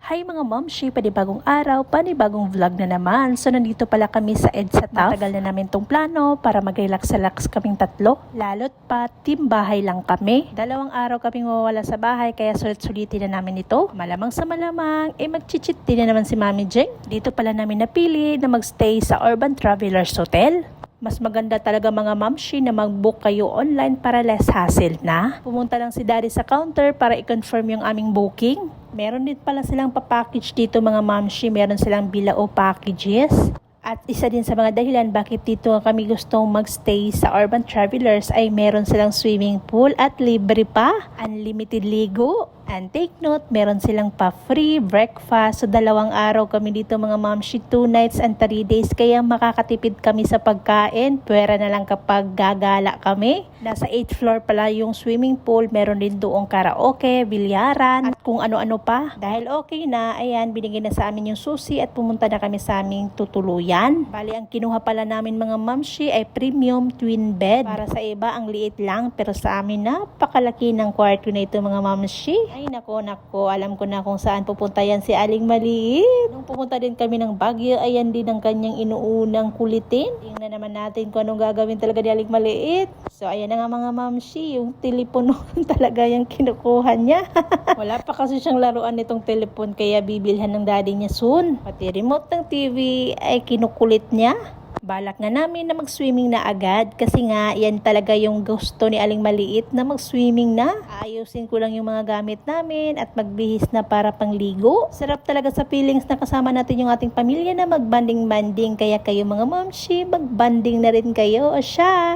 Hi mga momshi, panibagong araw, panibagong vlog na naman. So nandito pala kami sa EDSA TAF. Matagal na namin tong plano para mag-relax-relax kaming tatlo. Lalo't pa, team bahay lang kami. 2 araw kaming mawala sa bahay kaya sulit-sulitin na namin ito. Malamang sa malamang, mag-chichit din na naman si Mami Jeng. Dito pala namin napili na magstay sa Urban Travelers Hotel. Mas maganda talaga mga mamshi na mag-book kayo online para less hassle na. Pumunta lang si Daddy sa counter para i-confirm yung aming booking. Meron din pala silang papackage dito mga mamshi. Meron silang bilao packages. At isa din sa mga dahilan bakit dito kami gustong magstay sa Urban Travelers ay meron silang swimming pool at libre pa. Unlimited ligo. And take note, meron silang pa-free breakfast. So 2 araw kami dito mga mamshi, 2 nights and 3 days. Kaya makakatipid kami sa pagkain. Pwera na lang kapag gagala kami. Nasa 8th floor pala yung swimming pool. Meron din doong karaoke, bilyaran, at kung ano-ano pa. Dahil okay na, ayan, binigay na sa amin yung susi at pumunta na kami sa aming tutuluyan. Bali, ang kinuha pala namin mga mamshi ay premium twin bed. Para sa iba, ang liit lang. Pero sa amin, napakalaki ng kwarto na ito mga mamshi. Ay nako, alam ko na kung saan pupunta yan si Aling Maliit. Nung pumunta din kami ng Baguio, ayan din ang kanyang inuunang kulitin. Tingnan naman natin kung anong gagawin talaga ni Aling Maliit. So ayan na nga mga mamshi, yung telepono talaga yung kinukuha niya. Wala pa kasi siyang laruan nitong telepon kaya bibilhan ng daddy niya soon. Pati remote ng TV ay kinukulit niya. Balak nga namin na mag-swimming na agad kasi nga yan talaga yung gusto ni Aling Maliit na mag-swimming na. Ayusin ko lang yung mga gamit namin at magbihis na para pangligo. Sarap talaga sa feelings na kasama natin yung ating pamilya na mag-banding-banding. Kaya kayo mga momshi, mag-banding na rin kayo. O siya!